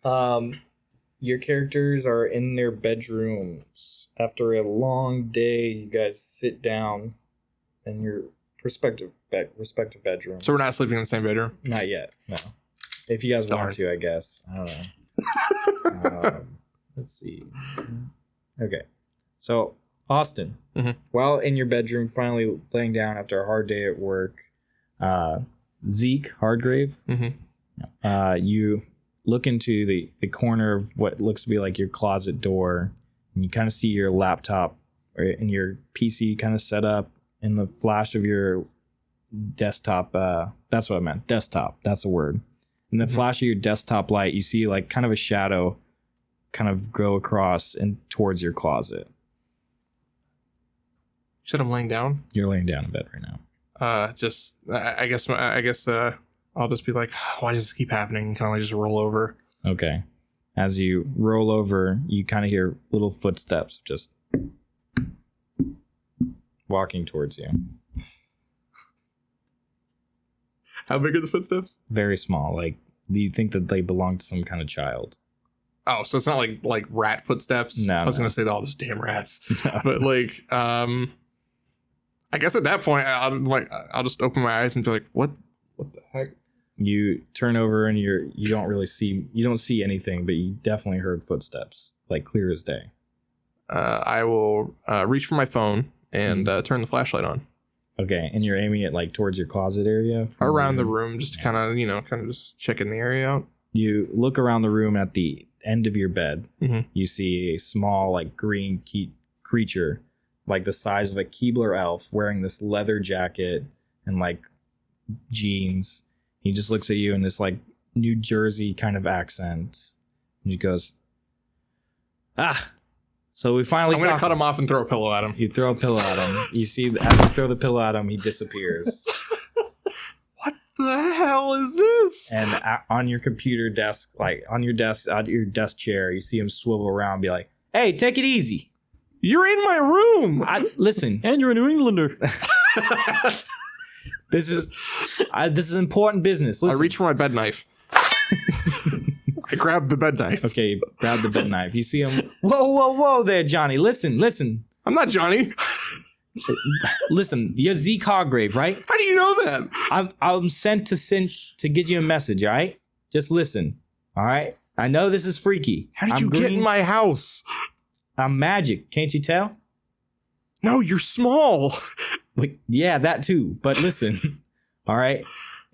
Your characters are in their bedrooms. After a long day, you guys sit down in your respective bedrooms. So we're not sleeping in the same bedroom? Not yet, no. If you guys want to, I guess. I don't know. Let's see. Okay. So, Austin, while in your bedroom, finally laying down after a hard day at work, Zeke Hardgrave, you look into the corner of what looks to be like your closet door, and you kind of see your laptop and your PC kind of set up in the flash of your desktop. That's what I meant. Desktop. That's a word. In the flash of your desktop light, you see like kind of a shadow kind of go across and towards your closet. Should I'm laying down? You're laying down in bed right now. I guess I'll just be like, why does this keep happening? Kind of like just roll over. Okay. As you roll over, you kind of hear little footsteps just walking towards you. How big are the footsteps? Very small. Like, you think that they belong to some kind of child. Oh, so it's not like rat footsteps? No. I was going to say all those damn rats. No. But like, I guess at that point, I'll just open my eyes and be like, what the heck? You turn over and you don't see anything, but you definitely heard footsteps, like clear as day. I will reach for my phone and turn the flashlight on. Okay, and you're aiming it like towards your closet area? Around the room, just to kind of just checking the area out. You look around the room at the end of your bed. You see a small, like, green creature, like the size of a Keebler elf, wearing this leather jacket and, like, jeans. He just looks at you in this, like, New Jersey kind of accent. And he goes, so we finally I'm going to cut him off and throw a pillow at him. You throw a pillow at him. You see, as you throw the pillow at him, he disappears. What the hell is this? And on your computer desk, like on your desk chair, you see him swivel around and be like, hey, take it easy. You're in my room. Listen. And you're a New Englander. This is important business. Listen. I reach for my bed knife. I grab the bed knife. Okay, grab the bed knife. You see him. Whoa there, Johnny. Listen. I'm not Johnny. Listen, you're Zeke Hargrave, right? How do you know that? I'm sent to get you a message, all right? Just listen, all right? I know this is freaky. How did you get in my house? I'm magic. Can't you tell? No, you're small. Like, yeah, that too. But listen, all right?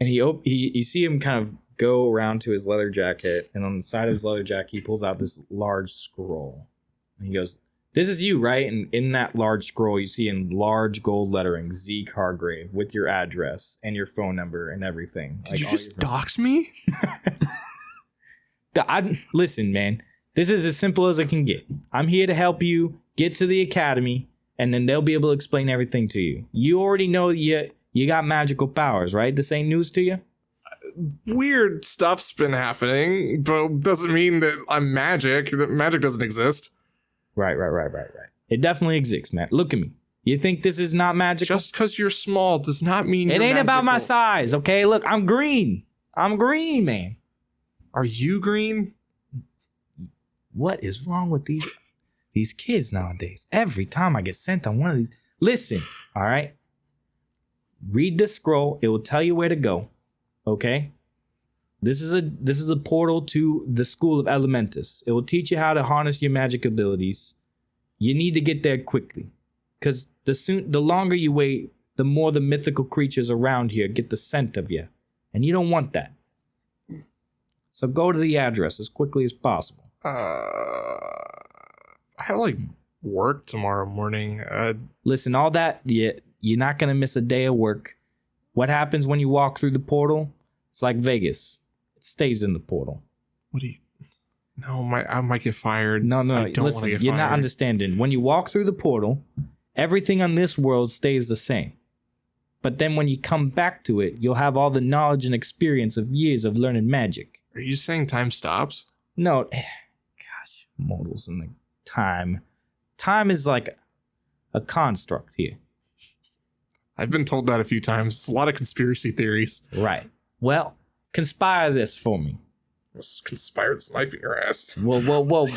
And you see him kind of go around to his leather jacket, and on the side of his leather jacket, he pulls out this large scroll. And he goes, this is you, right? And in that large scroll, you see in large gold lettering, Zeke Hargrave, with your address and your phone number and everything. Did you just dox me? Listen, man, this is as simple as it can get. I'm here to help you get to the academy, and then they'll be able to explain everything to you. You already know you got magical powers, right? This ain't news to you? Weird stuff's been happening, but doesn't mean that I'm magic. That magic doesn't exist. Right. It definitely exists, man. Look at me. You think this is not magical? Just because you're small does not mean it you're ain't magical. about my size, okay? Look, I'm green. I'm green, man. Are you green? What is wrong with these kids nowadays? Every time I get sent on one of these... Listen, all right? Read the scroll. It will tell you where to go, okay? This is a portal to the school of Elementus. It will teach you how to harness your magic abilities. You need to get there quickly, because the longer you wait, the more the mythical creatures around here get the scent of you, and you don't want that. So go to the address as quickly as possible. I have like work tomorrow morning. Listen, all that, you're not gonna miss a day of work. What happens when you walk through the portal? It's like Vegas. It stays in the portal. What do you... No, I might get fired. No, I don't listen, want to get you're fired. not understanding. When you walk through the portal, everything on this world stays the same. But then when you come back to it, you'll have all the knowledge and experience of years of learning magic. Are you saying time stops? No, gosh, mortals and the time. Time is like a construct here. I've been told that a few times. It's a lot of conspiracy theories. Right. Well, conspire this for me. Let's conspire this knife in your ass. Whoa.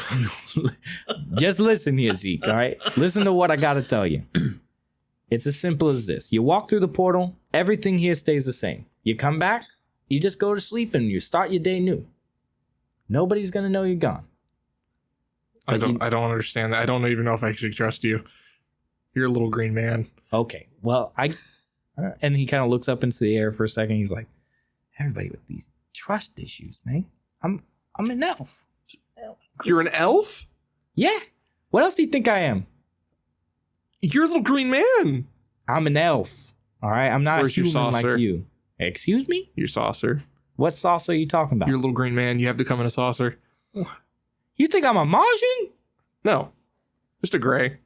Just listen here, Zeke, all right? Listen to what I got to tell you. It's as simple as this. You walk through the portal, everything here stays the same. You come back, you just go to sleep, and you start your day new. Nobody's going to know you're gone. I don't understand that. I don't even know if I should trust you. You're a little green man. Okay, well, and he kind of looks up into the air for a second. He's like, everybody with these trust issues, man. I'm an elf. You're an elf? Yeah. What else do you think I am? You're a little green man. I'm an elf. All right, I'm not Where's your human saucer? like you. Excuse me? Your saucer. What sauce are you talking about? You're a little green man. You have to come in a saucer. You think I'm a Martian? No. Just a gray.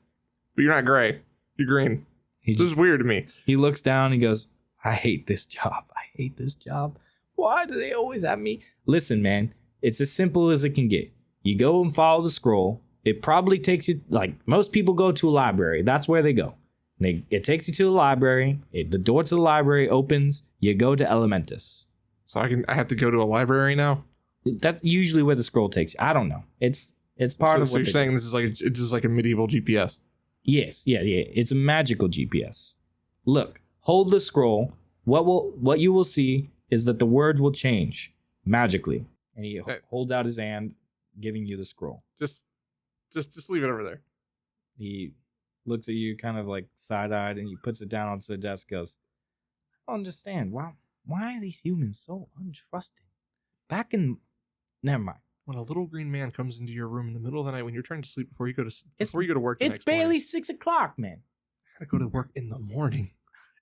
But you're not gray. You're green. This is weird to me. He looks down and he goes, I hate this job. I hate this job. Why do they always have me? Listen, man, it's as simple as it can get. You go and follow the scroll. It probably takes you, like most people go to a library. That's where they go. It takes you to the library. The door to the library opens. You go to Elementus. So I have to go to a library now? That's usually where the scroll takes you. I don't know. It's part of what you're saying this is like it's just like a medieval GPS. Yes, yeah. It's a magical GPS. Look, hold the scroll. What you will see is that the words will change magically. And he holds out his hand, giving you the scroll. Just leave it over there. He looks at you kind of like side-eyed, and he puts it down onto the desk. Goes, I don't understand. Why are these humans so untrusting? Never mind. When a little green man comes into your room in the middle of the night when you're trying to sleep before you go to work. It's barely 6 o'clock, man. I gotta go to work in the morning.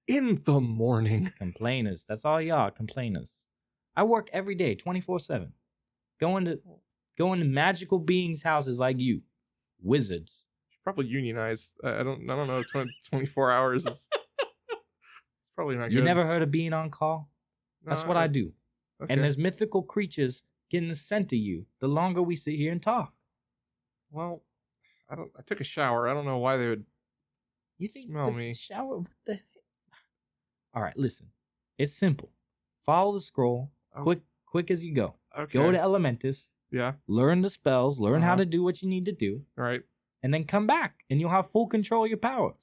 In the morning. Complainers. That's all y'all, complainers. I work every day, 24/7. Going to magical beings' houses like you. Wizards. Should probably unionize. I don't know. 24 hours is probably not good. You never heard of being on call? That's what I do. Okay. And there's mythical creatures getting the scent of you the longer we sit here and talk. Well, I took a shower. I don't know why they would smell me. Shower? What the heck? All right, listen. It's simple. Follow the scroll. Oh. Quick as you go. Okay. Go to Elementus. Yeah. Learn the spells. Learn how to do what you need to do. All right. And then come back, and you'll have full control of your powers.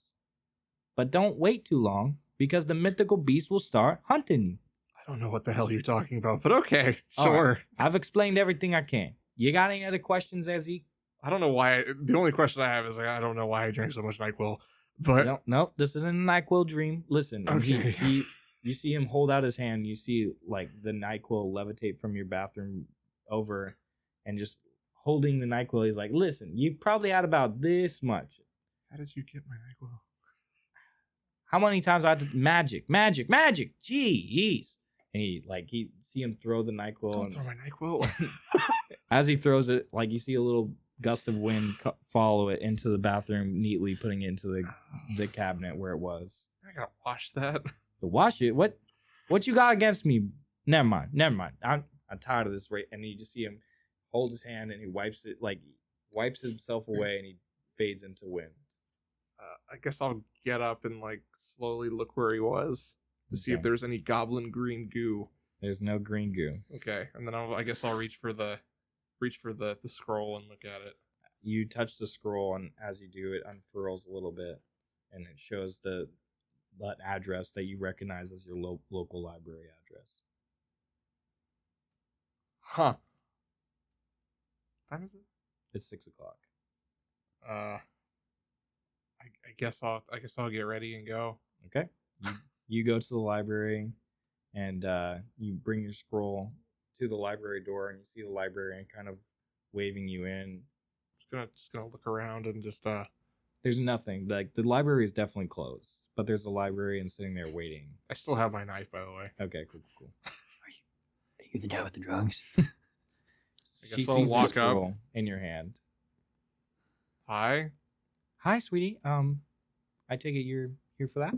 But don't wait too long, because the mythical beast will start hunting you. I don't know what the hell you're talking about, but okay, sure. Right. I've explained everything I can. You got any other questions, Ezzy? I don't know why. The only question I have is I don't know why I drank so much NyQuil. But no, this isn't a NyQuil dream. Listen, okay. You see him hold out his hand. You see like the NyQuil levitate from your bathroom over, and just holding the NyQuil. He's like, "Listen, you probably had about this much." How did you get my NyQuil? How many times I had to magic? Jeez. And he see him throw the NyQuil. Don't throw my NyQuil. As he throws it, like you see a little gust of wind follow it into the bathroom, neatly putting it into the cabinet where it was. I gotta wash that. To wash it? What you got against me? Never mind. I'm tired of this. And you just see him hold his hand, and he wipes himself away, and he fades into wind. I guess I'll get up and slowly look where he was to see if there's any goblin green goo. There's no green goo. Okay, and then I guess I'll reach for the scroll and look at it. You touch the scroll, and as you do, it unfurls a little bit, and it shows that address that you recognize as your local library address. Huh. What time is it? It's 6 o'clock. I guess I'll get ready and go. Okay. You go to the library, and you bring your scroll to the library door, and you see the librarian kind of waving you in. Just gonna look around and just There's nothing. The library is definitely closed, but there's a librarian sitting there waiting. I still have my knife, by the way. Okay, cool. Are you the guy with the drugs? I guess I'll walk up in your hand. Hi, sweetie. I take it you're here for that?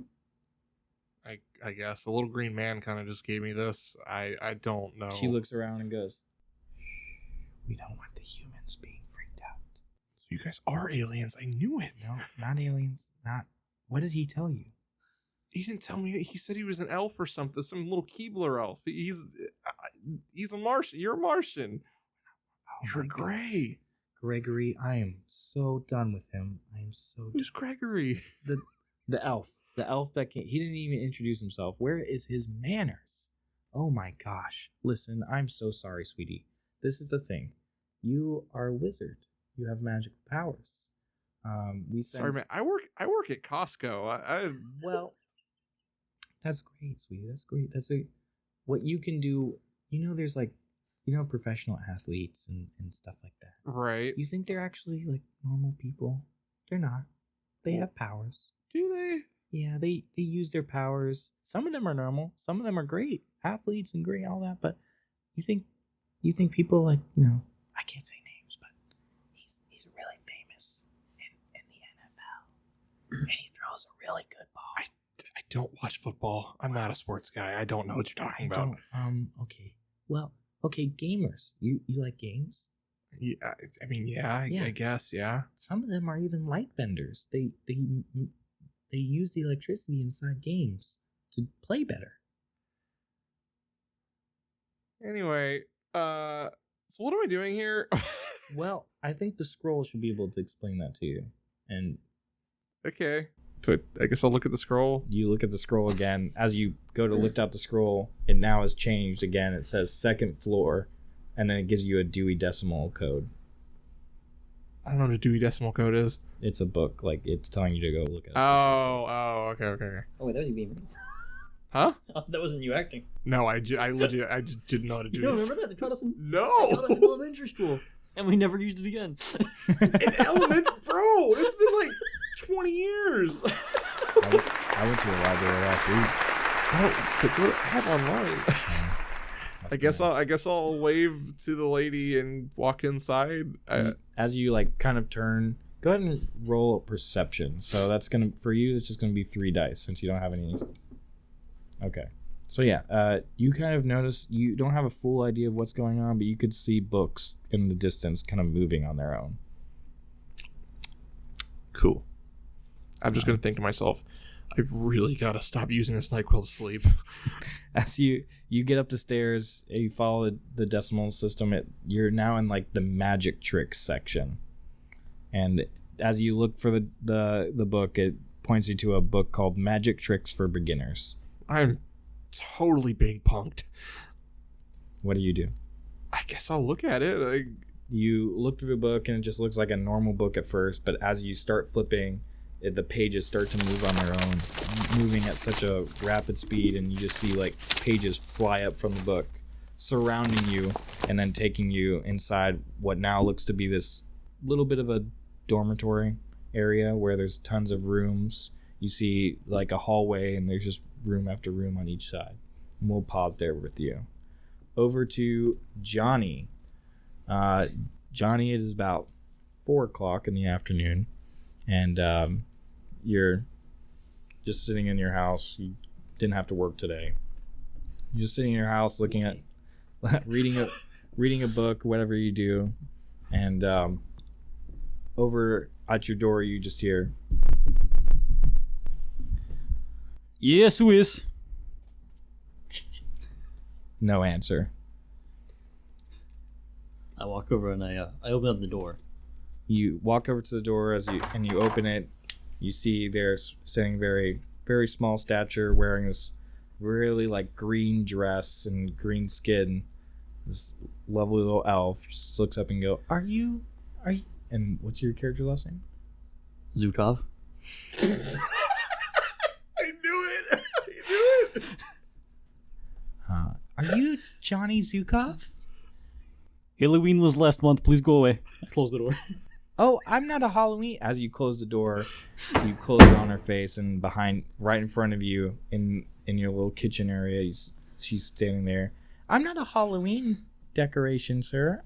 I guess a little green man kind of just gave me this. I don't know. She looks around and goes, "We don't want the humans being freaked out." So you guys are aliens. I knew it. No, not aliens. Not. What did he tell you? He didn't tell me. He said he was an elf or something, some little Keebler elf. He's a Martian. You're a Martian. You're gray. Gregory, I am so done with him. I am so. Who's Gregory? The elf. The elf that came. He didn't even introduce himself. Where is his manners? Oh my gosh. Listen, I'm so sorry, sweetie. This is the thing. You are a wizard. You have magical powers. Sorry, man. I work at Costco. Well, that's great, sweetie. That's great. What you can do. There's professional athletes and stuff like that. Right. You think they're actually like normal people? They're not. They have powers. Do they? Yeah, they use their powers. Some of them are normal. Some of them are great athletes and great all that. But you think people like I can't say names, but he's really famous in the NFL, and he throws a really good ball. I don't watch football. I'm not a sports guy. I don't know what you're talking about. Okay. Well, okay, gamers. You like games? Yeah, I mean, yeah. I guess, yeah. Some of them are even light vendors. They use the electricity inside games to play better. Anyway, so what am I doing here? Well, I think the scroll should be able to explain that to you. And okay. So I guess I'll look at the scroll. You look at the scroll again. As you go to lift out the scroll, it now has changed again. It says second floor, and then it gives you a Dewey Decimal Code. I don't know what a Dewey Decimal Code is. It's a book. Like, it's telling you to go look at it. Okay. Oh, wait, that was you being real. Huh? That wasn't you acting. No, I just didn't know how to do You don't this. remember that? They taught us in elementary school. And we never used it again. In elementary, bro, it's been like 20 years. I went to a library last week. Oh, to go to have online. I guess I'll wave to the lady and walk inside. As you kind of turn, go ahead and roll a perception. So that's for you. It's just gonna be 3 dice since you don't have any. Okay. So yeah, you kind of notice you don't have a full idea of what's going on, but you could see books in the distance kind of moving on their own. Cool. I'm just gonna think to myself, I really gotta stop using this NyQuil to sleep. As you get up the stairs, you follow the decimal system. You're now in the magic tricks section, and as you look for the book, it points you to a book called Magic Tricks for Beginners. I'm totally being punked. What do you do? I guess I'll look at it. You look through the book, and it just looks like a normal book at first, but as you start flipping, the pages start to move on their own, moving at such a rapid speed, and you just see pages fly up from the book, surrounding you, and then taking you inside what now looks to be this little bit of a dormitory area where there's tons of rooms. You see a hallway, and there's just room after room on each side. And we'll pause there with you. Over to Johnny. Johnny, it is about 4:00 in the afternoon, and you're just sitting in your house. You didn't have to work today. You're just sitting in your house looking at reading a book, whatever you do, and over at your door you just hear, Yes, who is? no answer. I walk over and I open up the door. You walk over to the door and you open it. You see there's sitting very, very small stature, wearing this really green dress and green skin. This lovely little elf just looks up and go, Are you? And what's your character last name? Zukov. I knew it. Are you Johnny Zukov? Halloween was last month. Please go away. I close the door. Oh, I'm not a Halloween. As you close the door, you close it on her face, and right in front of you, in your little kitchen area, she's standing there. I'm not a Halloween decoration, sir.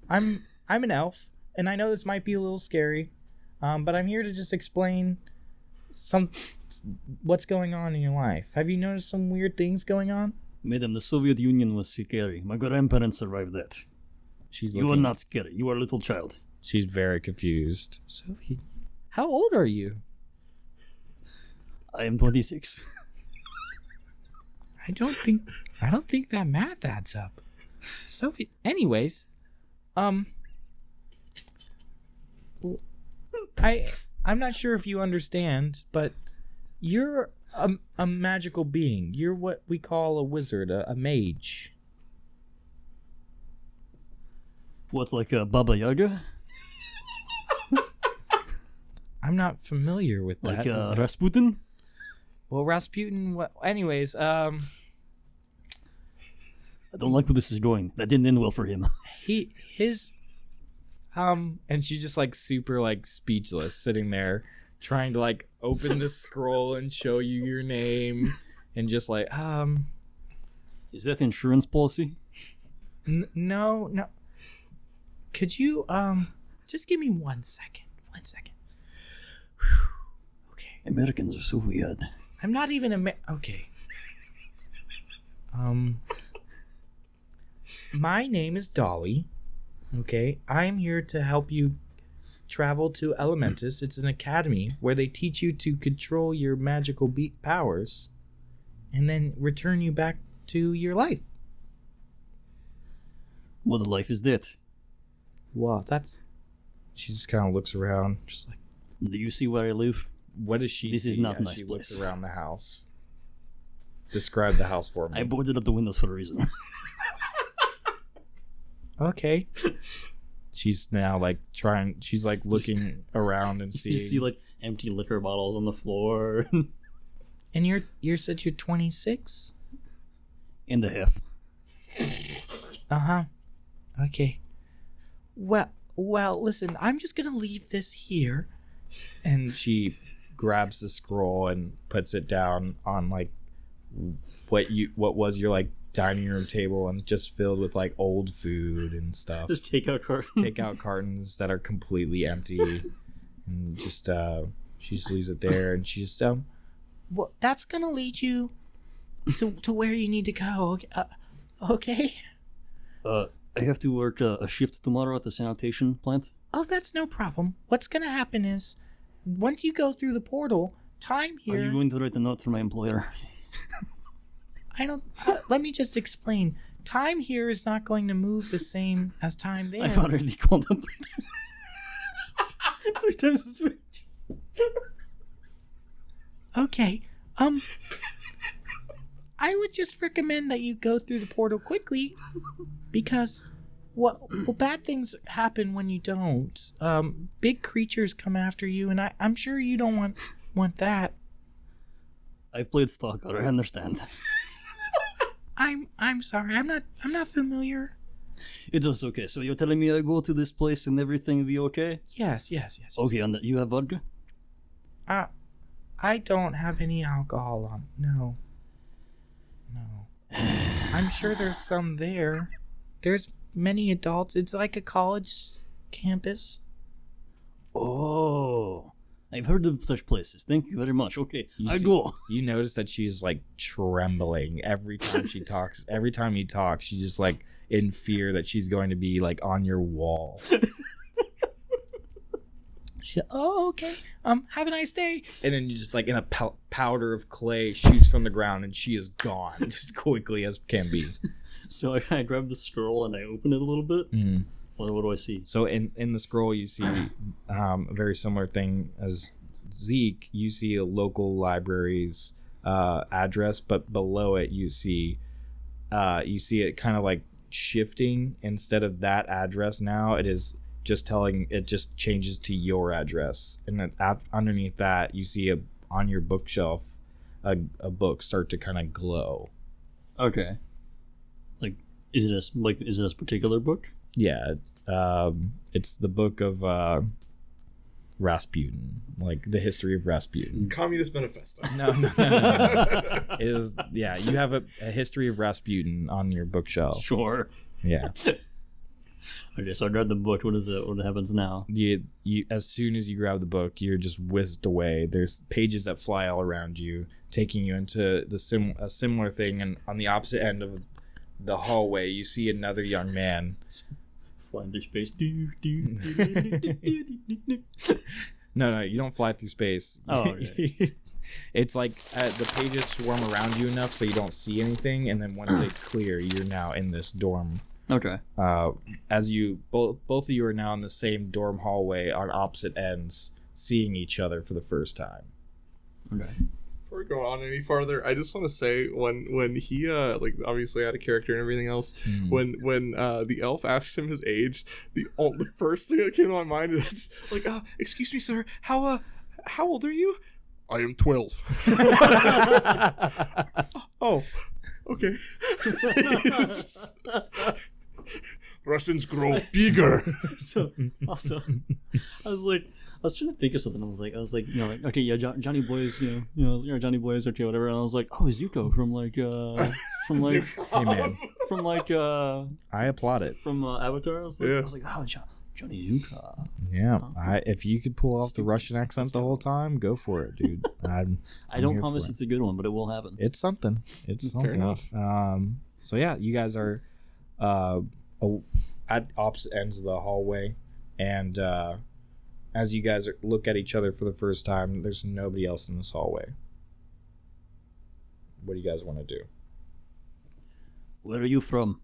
I'm an elf, and I know this might be a little scary, but I'm here to just explain what's going on in your life. Have you noticed some weird things going on? Madam, the Soviet Union was scary. My grandparents survived that. You are not scary. You are a little child. She's very confused. Sophie, how old are you? I am 26. I don't think that math adds up. Sophie, anyways, I'm not sure if you understand, but you're a magical being. You're what we call a wizard, a mage. What's like a Baba Yaga? I'm not familiar with that. Like Rasputin? Well, Rasputin. Anyways, I don't like where this is going. That didn't end well for him. And she's just like super like speechless, sitting there, trying to like open the scroll and show you your name, and just like Is that insurance policy? No. Could you just give me 1 second? 1 second. Whew. Okay. Americans are so weird. I'm not even okay. My name is Dolly. Okay, I'm here to help you travel to Elementus. It's an academy where they teach you to control your magical powers and then return you back to your life. What life is that? Wow, she just kind of looks around, just like, do you see where I live? what does she This see is not as a nice she place. looks around the house? Describe the house for me. I boarded up the windows for a reason. Okay. She's now like she's like looking around and seeing. You see like empty liquor bottles on the floor. And you said you're 26? And a half. Uh-huh. Okay. Well, listen, I'm just gonna leave this here. And she grabs the scroll and puts it down on like what was your like dining room table, and just filled with like old food and stuff. Just take out cartons. Cartons that are completely empty. And just she just leaves it there, and she just well, that's gonna lead you to where you need to go. Okay. I have to work a shift tomorrow at the sanitation plant. Oh, that's no problem. What's gonna happen is, once you go through the portal, time here. Are you going to write a note for my employer? I don't. Let me just explain. Time here is not going to move the same as time there. I've already called them 3 times this week. Okay. I would just recommend that you go through the portal quickly, because bad things happen when you don't. Big creatures come after you, and I'm sure you don't want that. I've played Stalker, I understand. I'm sorry. I'm not familiar. It was okay. So you're telling me I go to this place and everything will be okay? Yes. Okay, and you have vodka? I don't have any alcohol on. No. I'm sure there's some there. There's many adults. It's like a college campus. Oh, I've heard of such places. Thank you very much. Okay, go. You notice that she's like trembling every time she talks. Every time you talk, she's just like in fear that she's going to be like on your wall. Okay. Have a nice day. And then you just like in a powder of clay shoots from the ground, and she is gone just quickly as can be. So I grab the scroll and I open it a little bit. Mm. What do I see? So in the scroll you see a very similar thing as Zeke. You see a local library's address, but below it you see it kind of like shifting. Instead of that address now, it just changes to your address, and then underneath that you see on your bookshelf a book start to kind of glow. Okay. Like, is it a particular book? Yeah, it's the book of Rasputin, like the history of Rasputin. Communist Manifesto. No. It is, yeah, you have a history of Rasputin on your bookshelf. Sure. Yeah. Okay, so I grab the book. What is it? What happens now? You as soon as you grab the book, you're just whisked away. There's pages that fly all around you, taking you into a similar thing, and on the opposite end of the hallway, you see another young man flying through space. No, you don't fly through space. Oh, okay. It's like the pages swarm around you enough so you don't see anything, and then once they clear, you're now in this dorm. Okay. As you both of you are now in the same dorm hallway on opposite ends, seeing each other for the first time. Okay. Before we go on any farther, I just want to say when he like obviously out of character and everything else, when the elf asked him his age, the first thing that came to my mind is like, excuse me, sir, how old are you? I am 12. Oh, okay. Russians grow bigger. So also, I was trying to think of something. I was like, okay, yeah, Johnny Boys, Johnny Boys, okay, whatever. And I was like, oh, Zuko from Hey man, from I applaud it. from Avatar. I was like, oh, Johnny Zuko. Yeah, if you could pull off the Russian accent the whole time, go for it, dude. I don't promise it's a good one, but it will happen. It's something. It's Fair something. enough. So yeah, you guys are at opposite ends of the hallway, and as you guys look at each other for the first time, there's nobody else in this hallway. What do you guys want to do? Where are you from?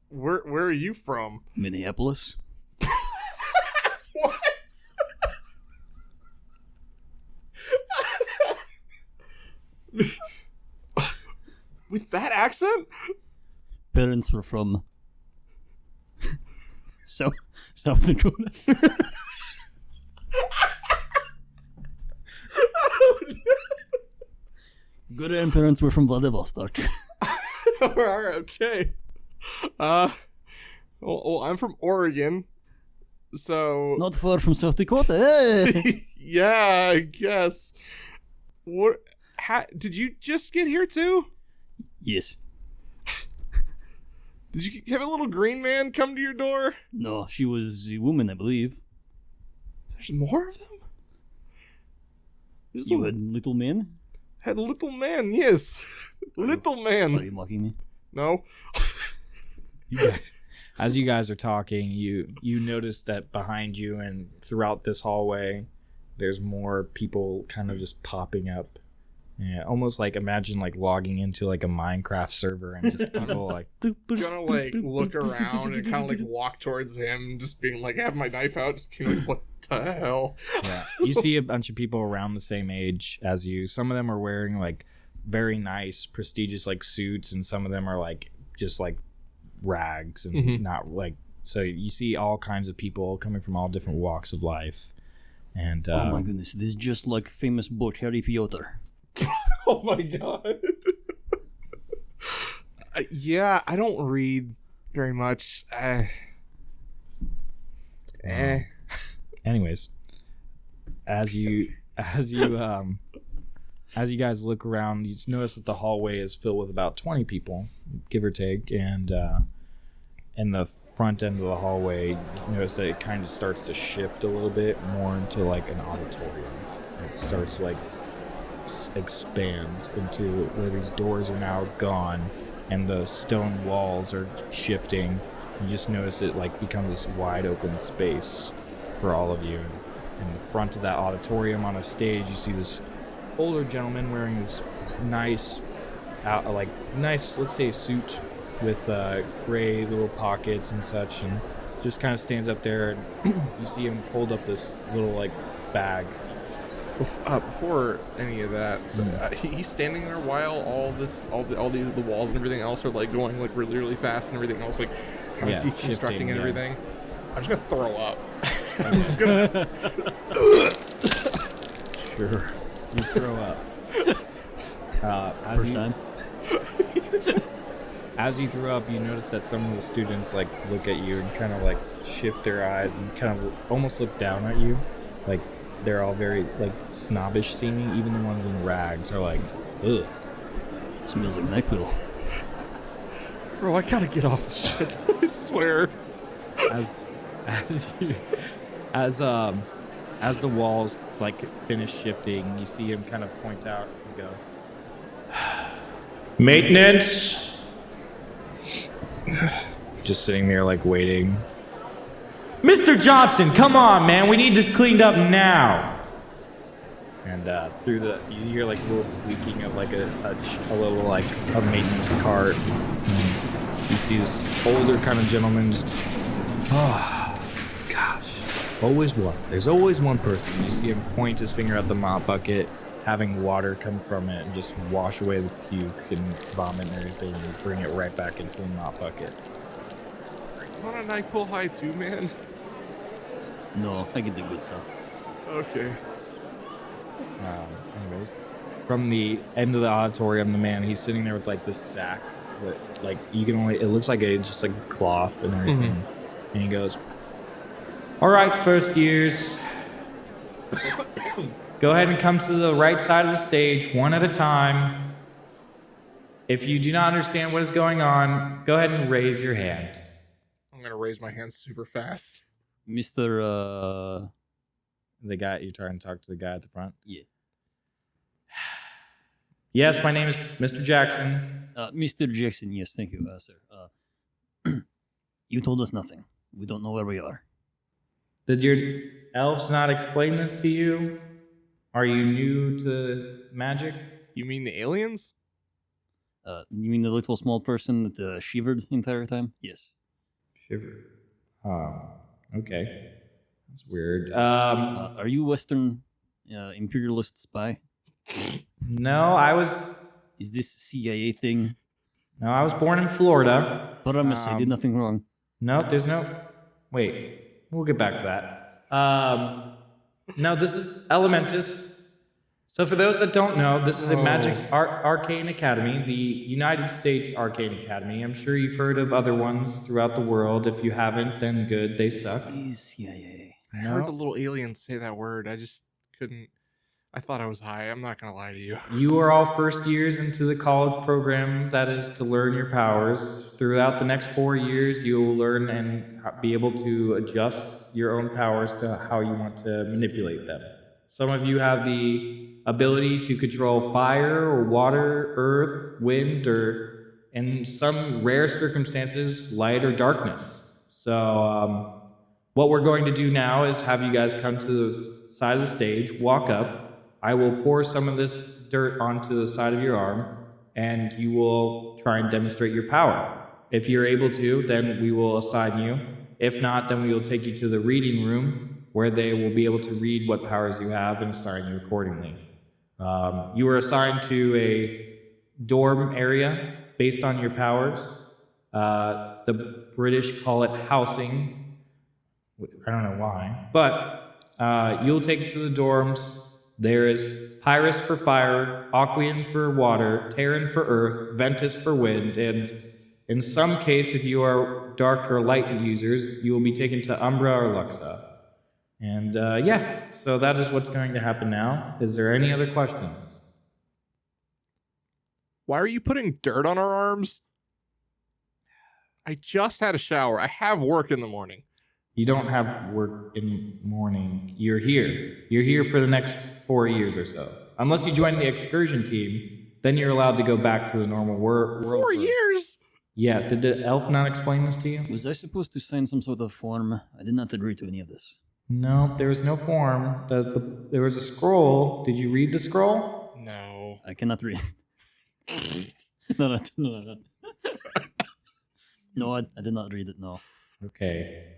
Where are you from? Minneapolis. What? With that accent? Parents were from South Dakota. Grandparents were from Vladivostok. Alright, okay. Well, I'm from Oregon, so Not far from South Dakota. Hey! yeah, I guess. What? Did you just get here too? Yes. Did you have a little green man come to your door? No, she was a woman, I believe. There's more of them? You had little men? Had little man, yes. Little Are man. you mocking me? No. As you guys are talking, you notice that behind you and throughout this hallway, there's more people kind of just popping up. Yeah, almost like imagine like logging into like a Minecraft server and just people like Gonna like look around and kind of like walk towards him, just being like, have my knife out, just being like, what the hell? yeah. You see a bunch of people around the same age as you. Some of them are wearing like very nice, prestigious like suits, and some of them are like just like rags and not like. So you see all kinds of people coming from all different walks of life. And oh my goodness, this is just like famous book Harry Potter. Oh my god. Yeah, I don't read very much. Anyways, as you guys look around, you just notice that the hallway is filled with about 20 people, give or take, and in the front end of the hallway, you notice that it kind of starts to shift a little bit more into like an auditorium. It starts to like expand into where these doors are now gone and the stone walls are shifting. You just notice it like becomes this wide open space for all of you. In the front of that auditorium on a stage, you see this older gentleman wearing this nice, let's say, suit with gray little pockets and such, and just kind of stands up there, and you see him hold up this little like bag. Before any of that, so he's standing there while all the walls and everything else are like going like really, really fast, and everything else like kind of deconstructing shifting, and everything. I'm just gonna throw up. I'm just gonna sure you throw up. First time. As you throw up, you notice that some of the students like look at you and kind of like shift their eyes and kind of almost look down at you, like they're all very like snobbish seeming. Even the ones in rags are like, ugh. It smells like NyQuil. Bro, I gotta get off this shit. I swear. As the walls like finish shifting, you see him kind of point out and go, "Maintenance." Just sitting there like waiting. Mr. Johnson, come on, man. We need this cleaned up now. And you hear like a little squeaking of like a little like a maintenance cart. And you see this older kind of gentleman just, oh, gosh. Always one. There's always one person. You see him point his finger at the mop bucket, having water come from it and just wash away the puke and vomit and everything and bring it right back into the mop bucket. You want a NyQuil high too, man? No, I get the good stuff. Okay. Anyways, from the end of the auditorium, the man, he's sitting there with like this sack that like you can only, it looks like just like cloth and everything. And he goes, all right, first years, go ahead and come to the right side of the stage, one at a time. If you do not understand what is going on, go ahead and raise your hand. I'm going to raise my hand super fast. Mr. The guy, you're trying to talk to the guy at the front? Yeah. Yes, my name is Mr. Jackson. Mr. Jackson, yes, thank you, sir. You told us nothing. We don't know where we are. Did your elves not explain this to you? Are you new to magic? You mean the aliens? You mean the little small person that shivered the entire time? Yes. Shivered. Okay. That's weird. Are you Western imperialist spy? No, I was... Is this CIA thing? No, I was born in Florida. Promise, I did nothing wrong. No, there's no... Wait, we'll get back to that. No, this is Elementus. So for those that don't know, this is a magic arcane academy, the United States Arcane Academy. I'm sure you've heard of other ones throughout the world. If you haven't, then good, they suck. CIA. I heard the little aliens say that word. I just couldn't... I thought I was high. I'm not going to lie to you. You are all first years into the college program that is to learn your powers. Throughout the next 4 years, you will learn and be able to adjust your own powers to how you want to manipulate them. Some of you have the ability to control fire or water, earth, wind, or in some rare circumstances, light or darkness. So what we're going to do now is have you guys come to the side of the stage, walk up. I will pour some of this dirt onto the side of your arm, and you will try and demonstrate your power. If you're able to, then we will assign you. If not, then we will take you to the reading room, where they will be able to read what powers you have and assign you accordingly. You are assigned to a dorm area based on your powers. The British call it housing. I don't know why, but you'll take it to the dorms. There is Pyrus for fire, Aquean for water, Terran for earth, Ventus for wind, and in some case, if you are dark or light users, you will be taken to Umbra or Luxa. And yeah, so that is what's going to happen now. Is there any other questions? Why are you putting dirt on our arms? I just had a shower. I have work in the morning. You don't have work in the morning. You're here. You're here for the next 4 years or so. Unless you join the excursion team, then you're allowed to go back to the normal world. 4 years? Yeah, did the elf not explain this to you? Was I supposed to sign some sort of form? I did not agree to any of this. No, there was no form. There was a scroll. Did you read the scroll? No. I cannot read. No. No, I did not read it, no. Okay.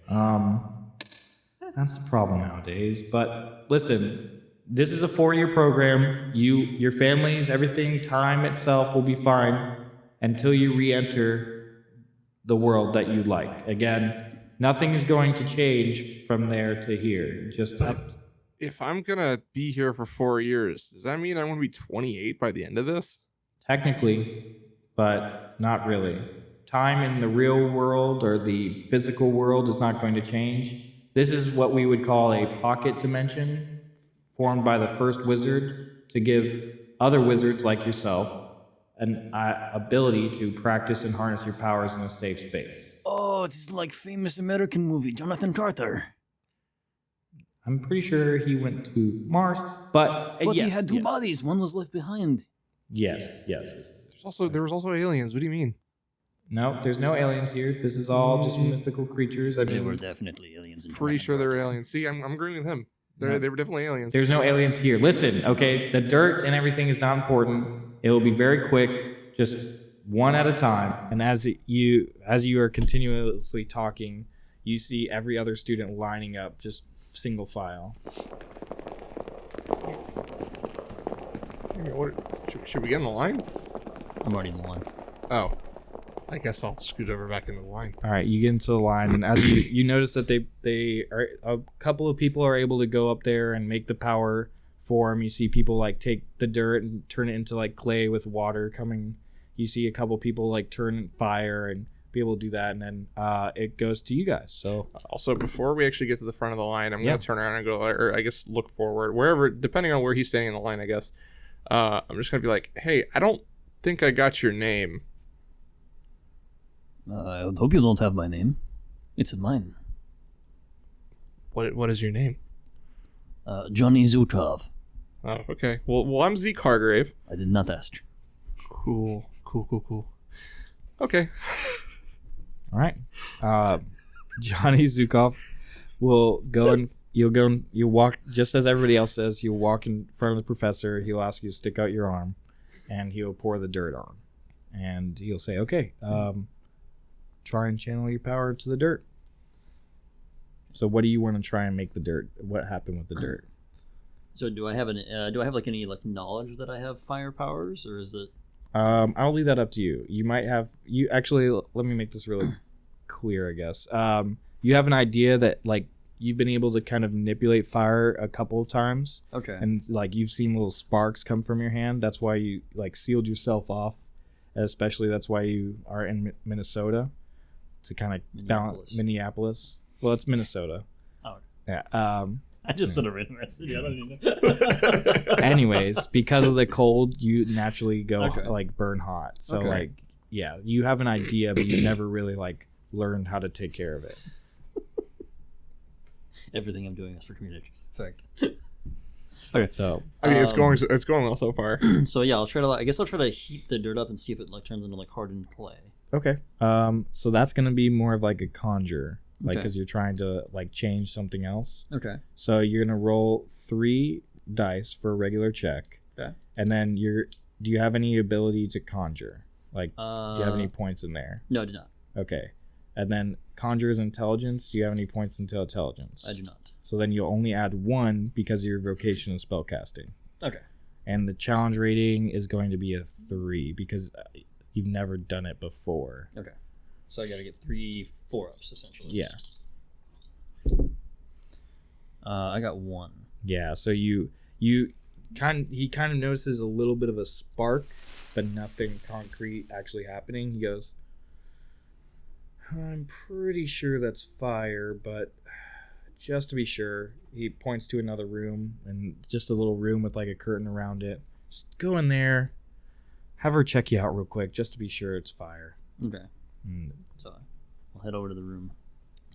That's the problem nowadays. But listen, this is a 4-year program. Your families, everything, time itself will be fine until you re-enter the world that you like. Again, nothing is going to change from there to here. Just if I'm gonna be here for 4 years, does that mean I want to be 28 by the end of this? technically, but not really. Time in the real world or the physical world is not going to change. This is what we would call a pocket dimension, formed by the first wizard to give other wizards like yourself an ability to practice and harness your powers in a safe space. Oh, it's like famous American movie, Jonathan Carter. I'm pretty sure he went to Mars, but But yes, he had two yes. bodies. One was left behind. Yes. There was also aliens. What do you mean? No, there's no aliens here. This is all just mythical creatures. I They mean, were definitely aliens. Pretty sure they were aliens. See, I'm agreeing with him. They were definitely aliens. there's no aliens here. Listen, okay, the dirt and everything is not important. It will be very quick, just one at a time. And as you are continuously talking, you see every other student lining up, just single file. Should we get in the line? I'm already in the line. Oh, I guess I'll scoot over back into the line. All right, you get into the line, and as you notice that they are, a couple of people are able to go up there and make the power form. You see people like take the dirt and turn it into like clay with water coming. You see a couple people like turn fire and be able to do that, and then it goes to you guys. So Also, before we actually get to the front of the line, I'm gonna turn around and go, or I guess look forward, wherever, depending on where he's standing in the line. I guess I'm just gonna be like, hey, I don't think I got your name. I hope you don't have my name. It's mine. What is your name? Johnny Zukov. Oh, okay. Well, I'm Zeke Hargrave. I did not ask. Cool. Okay. all right, Johnny Zukov will go and you'll walk just as everybody else says. You'll walk in front of the professor. He'll ask you to stick out your arm, and he'll pour the dirt on, and he'll say, "Okay, try and channel your power to the dirt." So, what do you want to try and make the dirt? What happened with the dirt? So do I have like any like knowledge that I have fire powers, or is it? I'll leave that up to you. You might have actually. Let me make this really clear, I guess. You have an idea that like you've been able to kind of manipulate fire a couple of times. Okay. And like you've seen little sparks come from your hand. That's why you like sealed yourself off. Especially that's why you are in Minnesota. To kind of balance Minneapolis. Well, it's Minnesota. Oh. Yeah. I just said a random city. I don't even know. Anyways, because of the cold, you naturally go Okay. like burn hot. So Okay. like, yeah, you have an idea, but you never really like learned how to take care of it. Everything I'm doing is for community effect. Okay, so I mean, it's going well so far. So yeah, I'll try to heat the dirt up and see if it like turns into like hardened clay. okay, so that's gonna be more of like a conjure, like Okay. because you're trying to like change something else. Okay. So you're gonna roll 3 dice for a regular check. Okay. And then do you have any ability to conjure? Like, do you have any points in there? No, I do not. Okay. And then conjure is intelligence. Do you have any points into intelligence? I do not. So then you'll only add 1 because of your vocation of spellcasting. Okay. And the challenge rating is going to be a 3 because you've never done it before. Okay. So I gotta get 3 4-ups essentially. Yeah. I got 1. Yeah. So he kind of notices a little bit of a spark, but nothing concrete actually happening. He goes, I'm pretty sure that's fire, but just to be sure, he points to another room, and just a little room with like a curtain around it. Just go in there, have her check you out real quick, just to be sure it's fire. Okay. And So I'll head over to the room.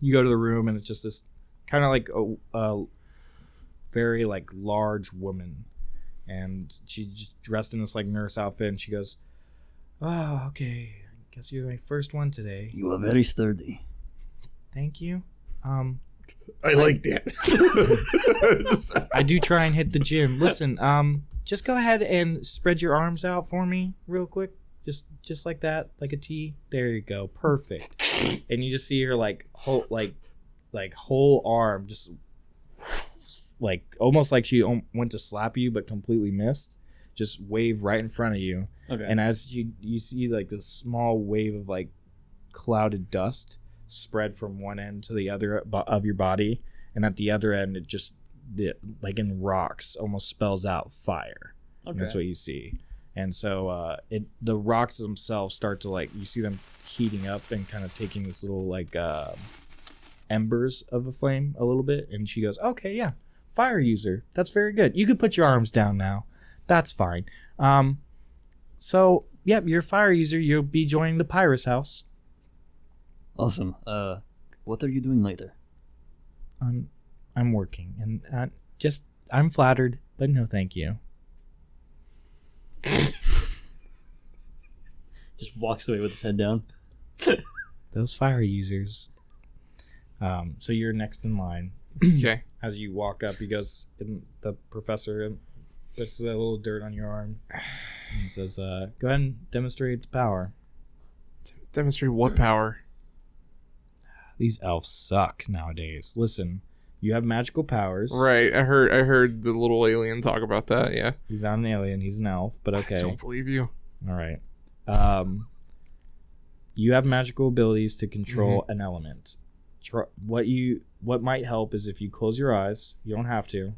you go to the room, and it's just this kind of like a very like large woman, and she's just dressed in this like nurse outfit, and she goes, "Oh, okay. I guess you're my first one today. You are very sturdy. Thank you. I like that. I do try and hit the gym. Listen, just go ahead and spread your arms out for me real quick. Just like that, like a T. There you go. Perfect." And you just see her like whole arm just like almost like she went to slap you but completely missed. Just wave right in front of you. Okay. And as you see like this small wave of like clouded dust spread from one end to the other of your body, and at the other end it like in rocks almost spells out fire. Okay. And that's what you see. And so the rocks themselves start to like, you see them heating up and kind of taking this little like embers of a flame a little bit. And she goes, okay, yeah, fire user, that's very good, you could put your arms down now, that's fine. So yep, you're a fire user, you'll be joining the Pyrus house. Awesome. What are you doing later? I'm working, and I'm flattered, but no thank you. Just walks away with his head down. Those fire users. So you're next in line. Okay. As you walk up, he goes, and the professor puts a little dirt on your arm. And he says, go ahead and demonstrate the power. Demonstrate what power? These elves suck nowadays. Listen, you have magical powers. Right. I heard the little alien talk about that. Yeah. He's not an alien. He's an elf, but okay. I don't believe you. All right. You have magical abilities to control an element. What might help is if you close your eyes. You don't have to.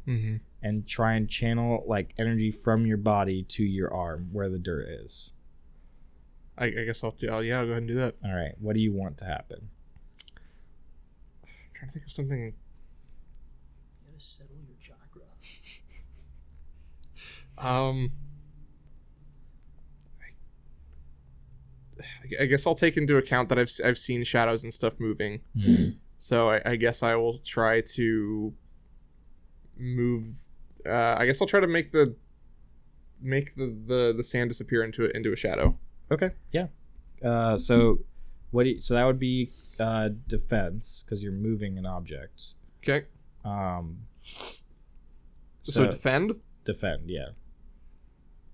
And try and channel like energy from your body to your arm where the dirt is. I guess I'll go ahead and do that. All right. What do you want to happen? I'm trying to think of something. You gotta settle your chakra. I guess I'll take into account that I've seen shadows and stuff moving. So I guess I will try to move. I guess I'll try to make the sand disappear into a shadow. Okay. Yeah. So that would be defense because you're moving an object. Okay. So defend. Defend. Yeah.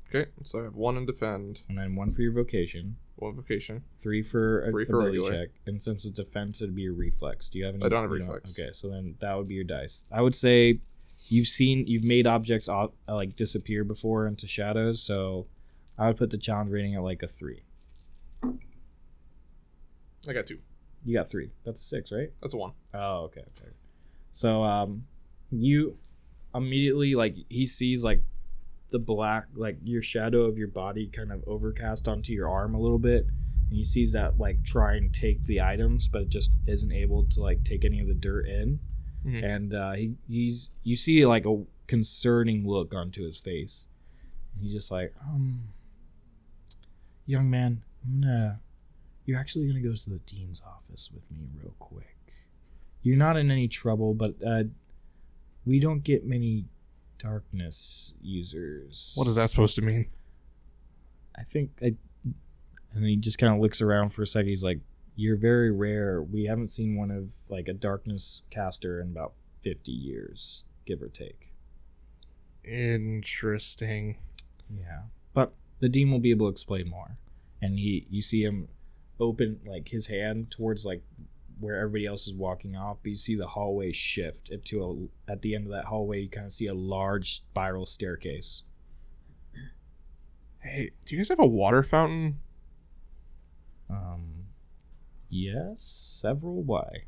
Okay. So I have 1 in defend. And then 1 for your vocation. 1 vocation. 3 for a ability regular check. And since it's defense, it'd be a reflex. Do you have any? I don't have reflex. Okay, so then that would be your dice. I would say you've made objects like disappear before into shadows, so I would put the challenge rating at like a 3. I got 2. You got 3. That's a 6, right? That's a 1. Oh, okay. So you immediately like he sees like the black, like your shadow of your body kind of overcast onto your arm a little bit, and he sees that like try and take the items but it just isn't able to like take any of the dirt in. And you see like a concerning look onto his face, and he's just like, young man, you're actually gonna go to the dean's office with me real quick. You're not in any trouble, but we don't get many darkness users. What is that supposed to mean? And he just kind of looks around for a second. He's like, you're very rare. We haven't seen one of like a darkness caster in about 50 years, give or take. Interesting. Yeah. But the dean will be able to explain more. And you see him open like his hand towards like where everybody else is walking off, but you see the hallway shift at the end of that hallway you kind of see a large spiral staircase. Hey, do you guys have a water fountain? Yes, several. Why?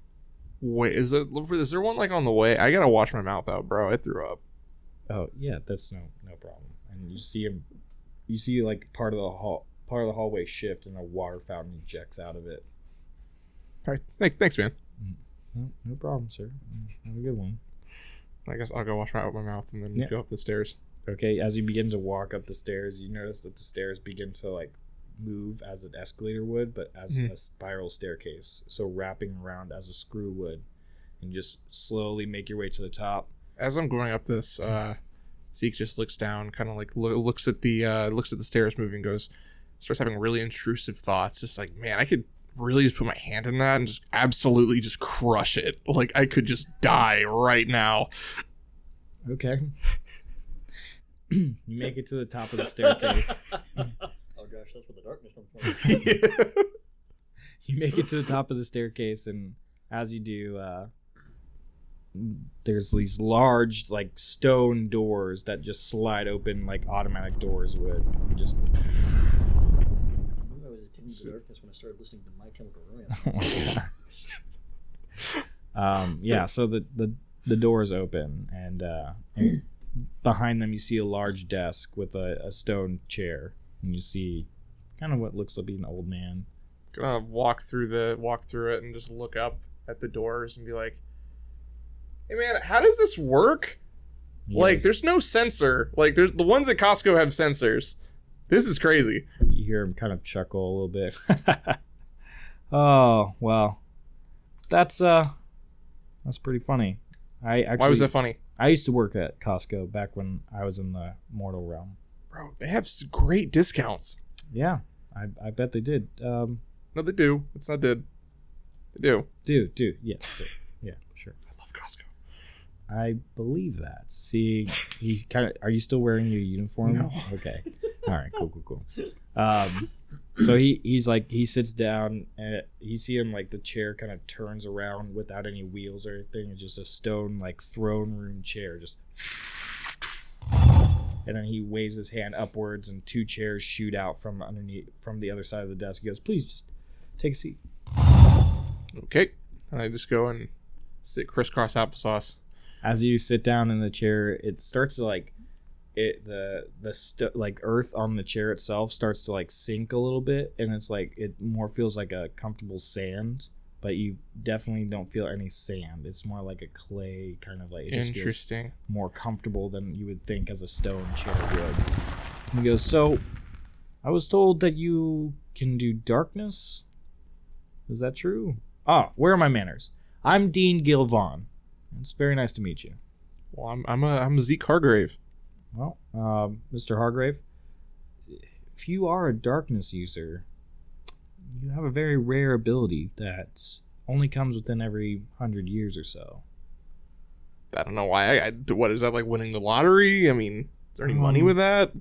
Wait, is there one like on the way? I gotta wash my mouth out, bro. I threw up. Oh yeah, that's no problem. And you see like part of the hallway shift and a water fountain ejects out of it. All right, thanks, man. No problem, sir. Have a good one. I guess I'll go wash my mouth and then go up the stairs. Okay, as you begin to walk up the stairs, you notice that the stairs begin to like move as an escalator would, but as a spiral staircase. So wrapping around as a screw would, and just slowly make your way to the top. As I'm going up this, Zeke just looks down, kind of like looks at the stairs moving, starts having really intrusive thoughts. Just like, man, I could really just put my hand in that and just absolutely just crush it. Like I could just die right now. Okay. You make it to the top of the staircase. Oh gosh, that's where the darkness comes from. You make it to the top of the staircase, and as you do, there's these large like stone doors that just slide open like automatic doors would. Just I was attending the darkness when I started listening to My Chemical Romance. Yeah, so the doors open, and behind them you see a large desk with a stone chair, and you see kind of what looks to be an old man. Gonna walk through it and just look up at the doors and be like, hey man, how does this work? Like there's no sensor. Like there's the ones at Costco have sensors. This is crazy. You hear him kind of chuckle a little bit. Oh well, that's pretty funny. Why was that funny? I used to work at Costco back when I was in the mortal realm. Bro, they have great discounts. Yeah, I bet they did. No, they do. It's not dead. They do. Do. Yeah, sure. I love Costco. I believe that. See, he's kind of. Are you still wearing your uniform? No. Okay. All right. Cool. So he's like, he sits down and you see him like the chair kind of turns around without any wheels or anything. It's just a stone like throne room chair, just. And then he waves his hand upwards, and 2 chairs shoot out from the other side of the desk. He goes, "Please, just take a seat." Okay. And I just go and sit crisscross applesauce. As you sit down in the chair, it starts to like, like earth on the chair itself starts to like sink a little bit, and it's like it more feels like a comfortable sand, but you definitely don't feel any sand. It's more like a clay kind of like. It just Interesting. feels more comfortable than you would think as a stone chair would. And he goes, "So, I was told that you can do darkness. Is that true? Ah, where are my manners? I'm Dean Gilvon. It's very nice to meet you." Well, I'm Zeke Hargrave. Well, Mr. Hargrave, if you are a darkness user, you have a very rare ability that only comes within every 100 years or so. I don't know why. What is that, like winning the lottery? I mean, is there any money with that?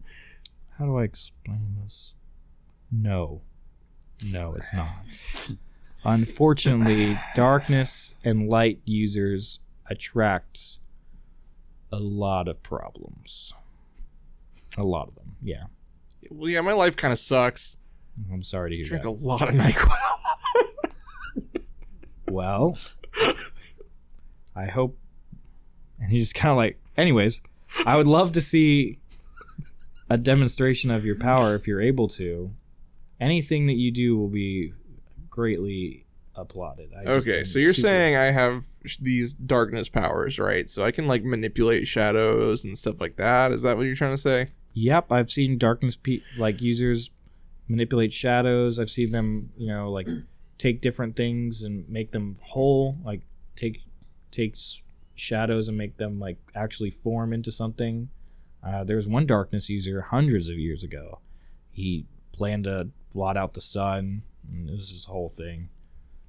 How do I explain this? No, it's not. Unfortunately, darkness and light users attract a lot of problems. A lot of them, yeah. Well, yeah, my life kind of sucks. I'm sorry to hear Drink that. a lot of NyQuil. Well, I hope. And he just kind of like, anyways, I would love to see a demonstration of your power if you're able to. Anything that you do will be greatly applauded. Okay, so you're saying I have these darkness powers, right? So I can like manipulate shadows and stuff like that. Is that what you're trying to say? Yep, I've seen darkness like users manipulate shadows. I've seen them, like take different things and make them whole. Like take shadows and make them like actually form into something. There was one darkness user hundreds of years ago. He planned to blot out the sun. And it was his whole thing.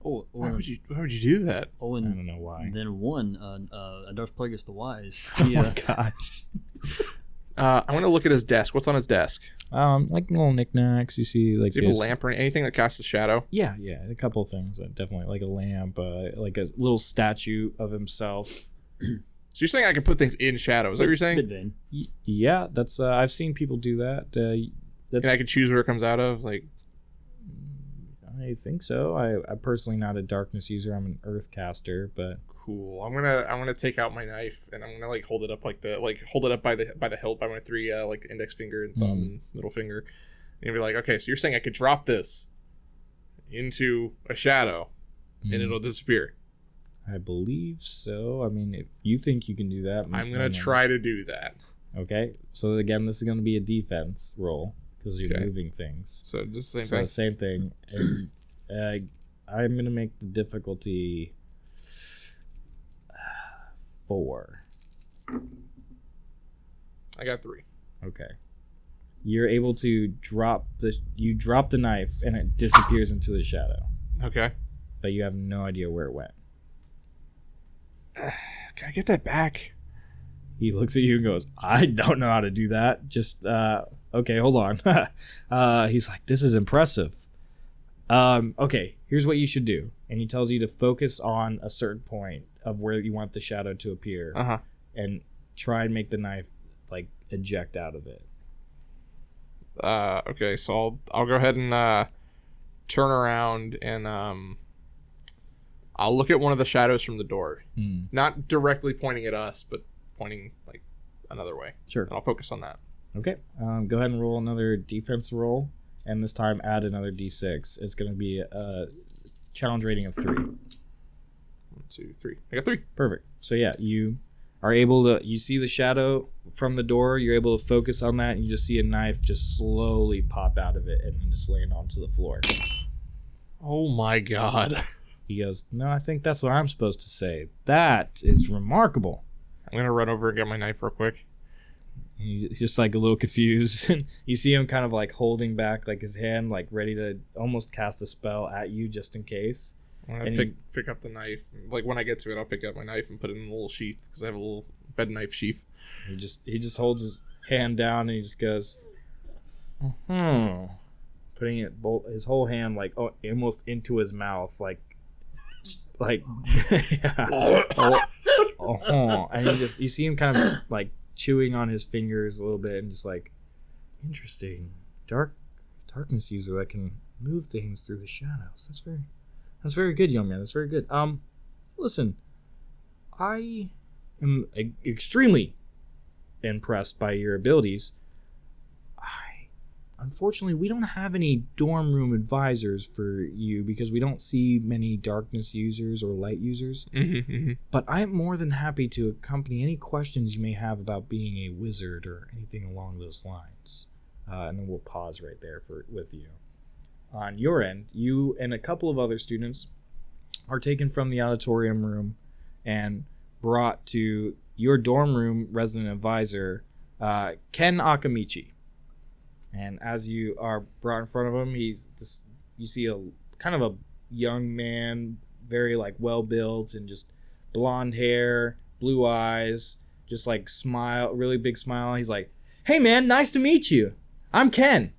Oh, why would you do that? Oh, and I don't know why. Then a Darth Plagueis the Wise. Oh my gosh. I want to look at his desk. What's on his desk? Like little knicknacks. You see, like, do you have a lamp or anything that casts a shadow? Yeah, a couple of things. Definitely, like a lamp, like a little statue of himself. So you're saying I can put things in shadows? Is that what you're saying? Mid-vein. Yeah, that's. I've seen people do that. And I can choose where it comes out of, like. I think so. I'm personally not a darkness user. I'm an earth caster, but cool. I'm gonna take out my knife and I'm gonna like hold it up hold it up by the hilt by my 3 like index finger and thumb and middle finger, and be like, okay, so you're saying I could drop this into a shadow and it'll disappear? I believe so. I mean, if you think you can do that, I'm gonna try to do that. Okay. So again, this is gonna be a defense roll. Because you're moving things. So just the same thing? Same thing. And I'm going to make the difficulty 4. I got 3. Okay. You're able to drop the knife and it disappears into the shadow. Okay. But you have no idea where it went. Can I get that back? He looks at you and goes, I don't know how to do that. Just, okay, hold on. He's like, this is impressive. Okay, here's what you should do. And he tells you to focus on a certain point of where you want the shadow to appear. Uh-huh. And try and make the knife, like, eject out of it. Okay, so I'll go ahead and turn around and I'll look at one of the shadows from the door. Not directly pointing at us, but pointing like another way. Sure. And I'll focus on that. Okay. Go ahead and roll another defense roll, and this time add another d6. It's going to be a challenge rating of 3. 1, 2, 3. I got 3. Perfect. So yeah, you are able to. You see the shadow from the door. You're able to focus on that, and you just see a knife just slowly pop out of it and then just land onto the floor. Oh my god. He goes, "No, I think that's what I'm supposed to say. That is remarkable." I'm gonna run over and get my knife real quick. He's just like a little confused. And you see him kind of like holding back like his hand, like ready to almost cast a spell at you just in case. When I pick up the knife, like when I get to it, I'll pick up my knife and put it in a little sheath because I have a little bed knife sheath. He just holds his hand down and he just goes, putting his whole hand like almost into his mouth, like yeah. And you see him kind of like chewing on his fingers a little bit and just like, interesting, darkness user that can move things through the shadows. That's very good, young man. That's very good. Listen, I am extremely impressed by your abilities. Unfortunately, we don't have any dorm room advisors for you because we don't see many darkness users or light users. But I'm more than happy to accompany any questions you may have about being a wizard or anything along those lines. And then we'll pause right there with you. On your end, you and a couple of other students are taken from the auditorium room and brought to your dorm room resident advisor, Ken Akamichi. And as you are brought in front of him, you see a kind of a young man, very like well built and just blonde hair, blue eyes, just like smile, really big smile. He's like, "Hey man, nice to meet you. I'm Ken."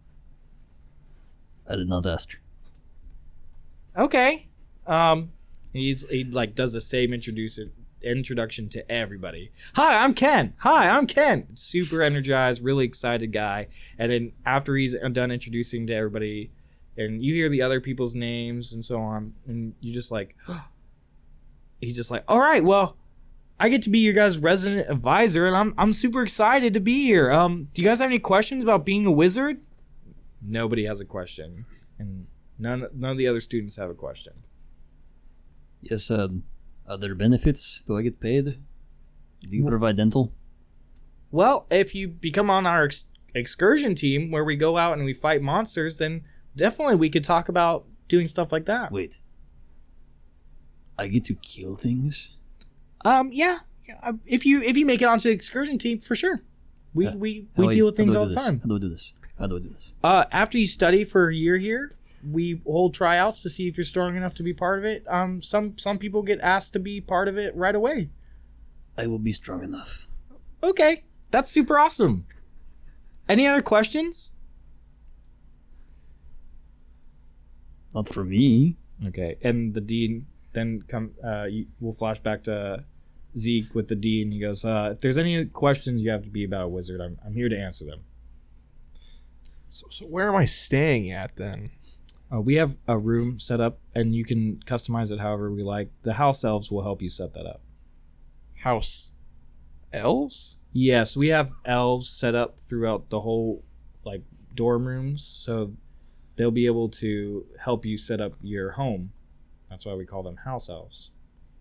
I did not ask. Okay. He like does the same introduction to everybody. Hi, I'm Ken. Super energized, really excited guy. And then after he's done introducing to everybody, and you hear the other people's names and so on, and you just like, he's just like, all right, well, I get to be your guys' resident advisor, and I'm super excited to be here. Do you guys have any questions about being a wizard? Nobody has a question, and none of the other students have a question. Yes, other benefits? Do I get paid? Do you provide dental? Well, if you become on our excursion team where we go out and we fight monsters, then definitely we could talk about doing stuff like that. Wait. I get to kill things? Yeah. If you make it onto the excursion team, for sure. We deal with things all the time. How do I do this? After you study for a year here, we hold tryouts to see if you're strong enough to be part of it. Some people get asked to be part of it right away. I will be strong enough. Okay, that's super awesome. Any other questions? Not for me. Okay, and the dean then we'll flash back to Zeke with the dean. He goes, if there's any questions you have to be about a wizard, I'm here to answer them. So where am I staying at then? We have a room set up, and you can customize it however we like. The house elves will help you set that up. House elves? Yes, we have elves set up throughout the whole like dorm rooms, so they'll be able to help you set up your home. That's why we call them house elves.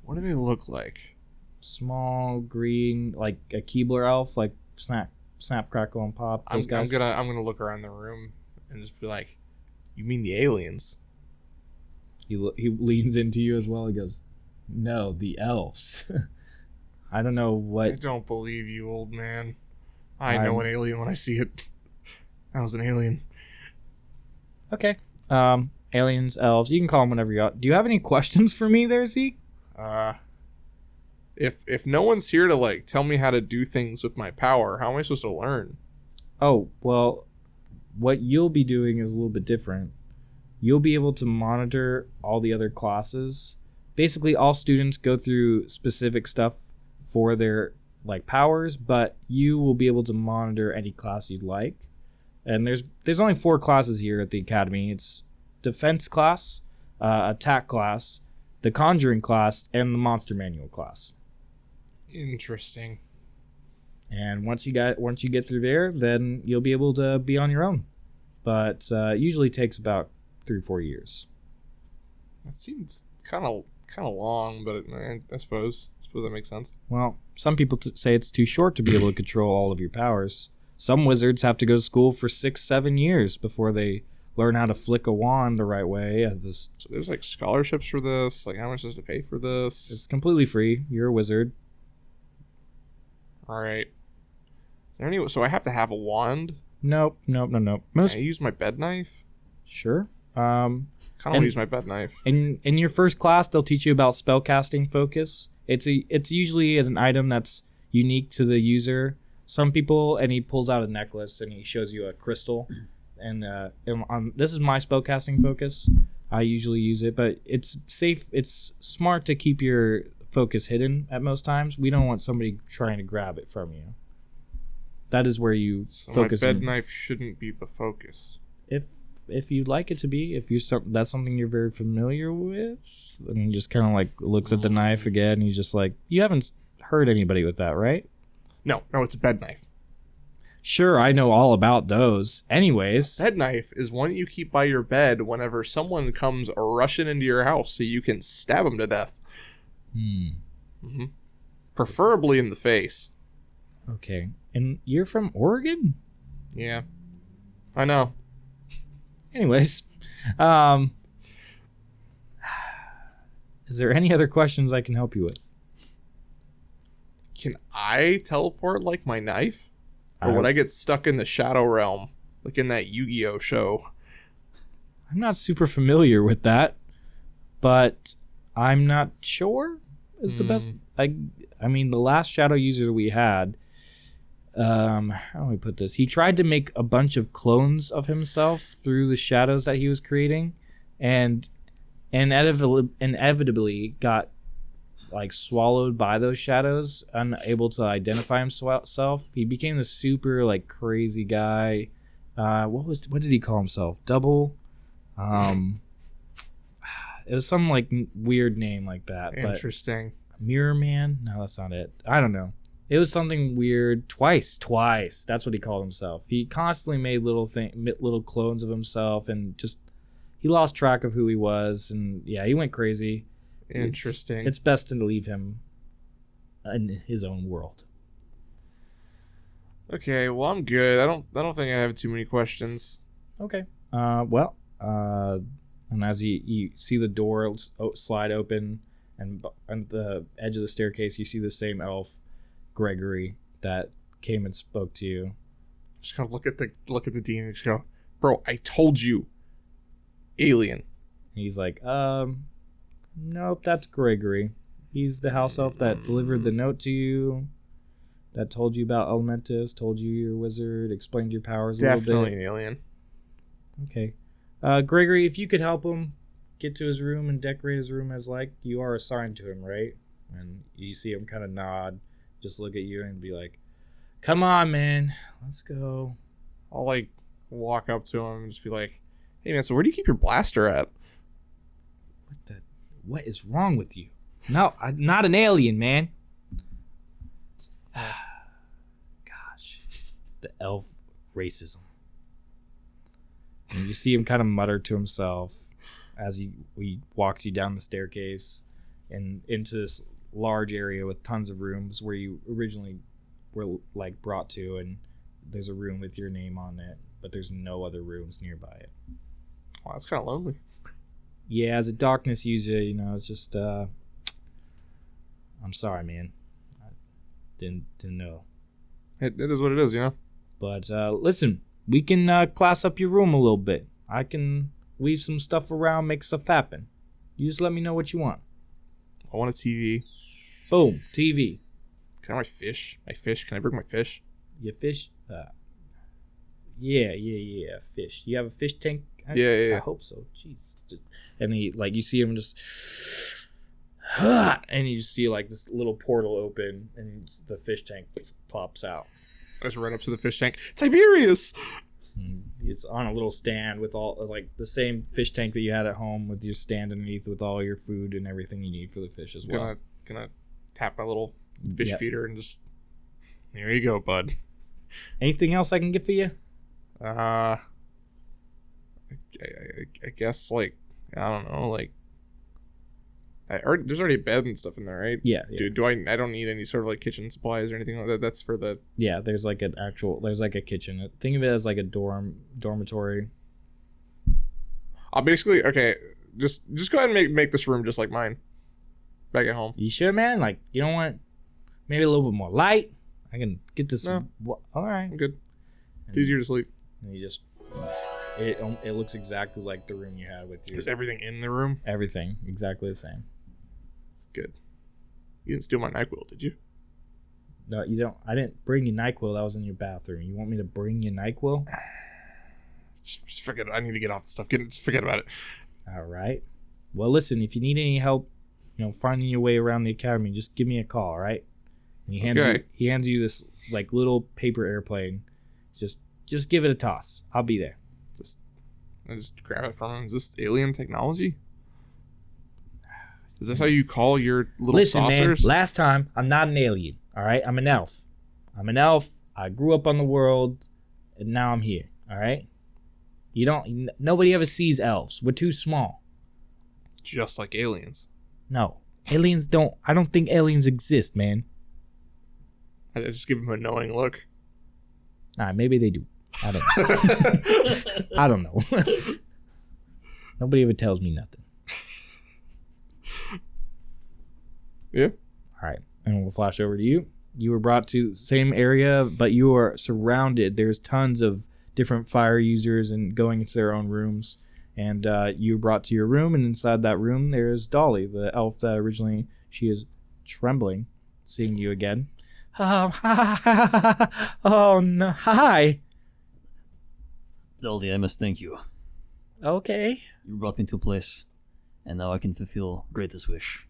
What do they look like? Small, green, like a Keebler elf, like snap, crackle, and pop. I'm gonna look around the room and just be like, "You mean the aliens?" He leans into you as well. He goes, "No, the elves." I don't know what. I don't believe you, old man. I know an alien when I see it. That was an alien. Okay. Aliens, elves. You can call them whenever you want. Do you have any questions for me there, Zeke? If no one's here to like tell me how to do things with my power, how am I supposed to learn? Oh, well, what you'll be doing is a little bit different. You'll be able to monitor all the other classes. Basically, all students go through specific stuff for their like powers, but you will be able to monitor any class you'd like. And there's only 4 classes here at the academy. It's defense class, attack class, the conjuring class, and the monster manual class. Interesting. And once you get through there, then you'll be able to be on your own. But usually takes about 3 or 4 years. That seems kind of long, but I suppose that makes sense. Well, some people say it's too short to be able to control all of your powers. Some wizards have to go to school for 6-7 years before they learn how to flick a wand the right way. So there's like scholarships for this. Like, how much is to pay for this? It's completely free. You're a wizard. All right. Is Anyway, so I have to have a wand. Nope. Can I use my bed knife? Sure. Kind of want to use my bed knife. In your first class, they'll teach you about spellcasting focus. It's usually an item that's unique to the user. Some people, and he pulls out a necklace and he shows you a crystal, and this is my spellcasting focus. I usually use it, but it's safe. It's smart to keep your focus hidden at most times. We don't want somebody trying to grab it from you. That is where you focus. My bed knife shouldn't be the focus. If you'd like it to be, if that's something you're very familiar with, and he just kind of like looks at the knife again, and he's just like, you haven't hurt anybody with that, right? No, it's a bed knife. Sure, I know all about those. Anyways, Bed knife is one you keep by your bed whenever someone comes rushing into your house, so you can stab them to death. Mm-hmm. Preferably in the face. Okay, and you're from Oregon? Yeah, I know. Anyways, is there any other questions I can help you with? Can I teleport like my knife? Or would I get stuck in the Shadow Realm, like in that Yu-Gi-Oh show? I'm not super familiar with that, but I'm not sure is the best. I mean, the last Shadow user we had, how do we put this? He tried to make a bunch of clones of himself through the shadows that he was creating, and inevitably got like swallowed by those shadows, unable to identify himself. He became this super like crazy guy. What did he call himself? Double. It was some like weird name like that. Interesting. But Mirror Man? No, that's not it. I don't know. It was something weird. Twice. That's what he called himself. He constantly made little clones of himself, and just he lost track of who he was, and yeah, he went crazy. Interesting. It's best to leave him in his own world. Okay, well, I'm good. I don't think I have too many questions. Okay. And as you see the door slide open, and on the edge of the staircase, you see the same elf, Gregory, that came and spoke to you. Just kind of look at the dean and just go, "Bro, I told you, alien." He's like, nope, that's Gregory. He's the house elf that delivered the note to you, that told you about Elementus, told you you're a wizard, explained your powers a little bit. Definitely an alien. Okay. Gregory, if you could help him get to his room and decorate his room as like you are assigned to him, right? And you see him kind of nod, just look at you and be like, "Come on, man, let's go." I'll like walk up to him and just be like, "Hey, man, so where do you keep your blaster at?" What is wrong with you? No, I'm not an alien, man. Gosh, the elf racism. And you see him kind of mutter to himself as he walks you down the staircase and into this large area with tons of rooms where you originally were like brought to, and there's a room with your name on it, but there's no other rooms nearby it. Wow, that's kind of lonely. Yeah, as a darkness user, it's just I'm sorry, man. I didn't know. It is what it is, But listen, we can class up your room a little bit. I can weave some stuff around, make stuff happen. You just let me know what you want. I want a TV. Boom, TV. Can I have my fish? Can I bring my fish? Your fish? Yeah, fish. You have a fish tank? Yeah. I hope so. Jeez. And he, like, you see him just, and you just see like this little portal open, and the fish tank pops out. I just run up to the fish tank. Tiberius! It's on a little stand with all like the same fish tank that you had at home, with your stand underneath with all your food and everything you need for the fish as well. Gonna tap my little fish feeder and just, there you go, bud. Anything else I can get for you? I guess, like, I don't know, like, there's already a bed and stuff in there, right? Yeah. I don't need any sort of like kitchen supplies or anything like that. That's for the... Yeah, there's like a kitchen. Think of it as like a dormitory. I'll basically, okay, just go ahead and make this room just like mine back at home. You sure, man? Like, you don't want maybe a little bit more light? I can get this. No. All right. I'm good. It's easier to sleep. And you just it looks exactly like the room you had with your. Is everything in the room? Everything exactly the same. Good. You didn't steal my NyQuil, did you? No, you don't. I didn't bring you NyQuil. That was in your bathroom. You want me to bring you NyQuil? Just forget it. I need to get off the stuff. Forget about it. All right. Well, listen. If you need any help, finding your way around the academy, just give me a call. All right. And he hands you this like little paper airplane. Just give it a toss. I'll be there. I just grab it from him. Is this alien technology? Is this how you call your little saucers? Man, last time, I'm not an alien, all right? I'm an elf. I grew up on the world, and now I'm here, all right? Nobody ever sees elves. We're too small. Just like aliens. No. I don't think aliens exist, man. I just give him a knowing look. Nah, maybe they do. I don't know. I don't know. Nobody ever tells me nothing. Yeah. All right. And we'll flash over to you. You were brought to the same area, but you are surrounded. There's tons of different fire users and going into their own rooms. And you were brought to your room, and inside that room, there's Dolly, the elf that originally she is trembling, seeing you again. Oh, no. Hi. Dolly, I must thank you. Okay. You brought me to a place, and now I can fulfill greatest wish.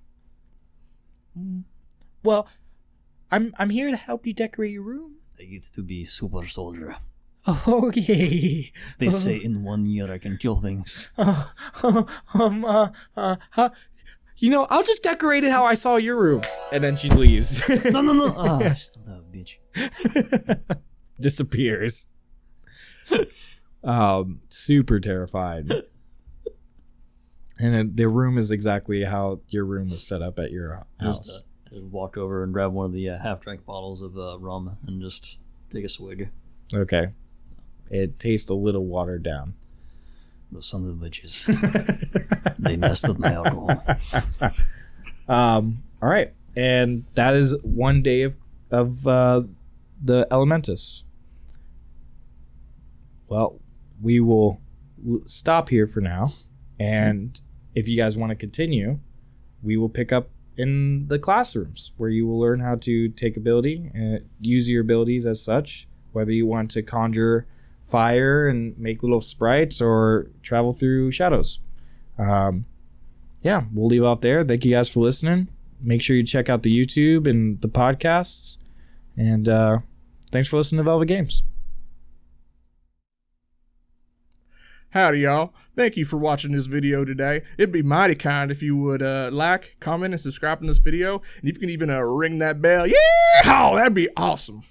Well, I'm here to help you decorate your room. I get to be super soldier. Okay. They say in 1 year I can kill things. I'll just decorate it how I saw your room. And then she leaves. No. Ah, just that bitch. Disappears. Super terrified. And then their room is exactly how your room was set up at your house. Just walk over and grab one of the half-drank bottles of rum and just take a swig. Okay. It tastes a little watered down. Those sons of bitches. They messed with my alcohol. All right. And that is one day of the Elementus. Well, we will stop here for now. And if you guys want to continue, we will pick up in the classrooms where you will learn how to take ability and use your abilities as such, whether you want to conjure fire and make little sprites or travel through shadows. Yeah, we'll leave out there. Thank you guys for listening. Make sure you check out the YouTube and the podcasts. And thanks for listening to Velvet Games. Howdy, y'all. Thank you for watching this video today. It'd be mighty kind if you would like, comment, and subscribe to this video. And if you can even ring that bell, yeah, that'd be awesome.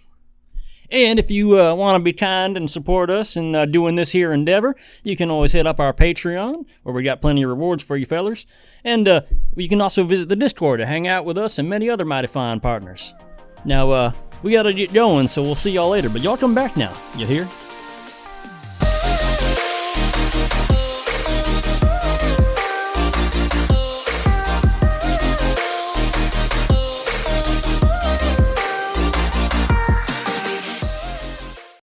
And if you want to be kind and support us in doing this here endeavor, you can always hit up our Patreon, where we got plenty of rewards for you fellers. And you can also visit the Discord to hang out with us and many other mighty fine partners. Now, we got to get going, so we'll see y'all later. But y'all come back now. You hear?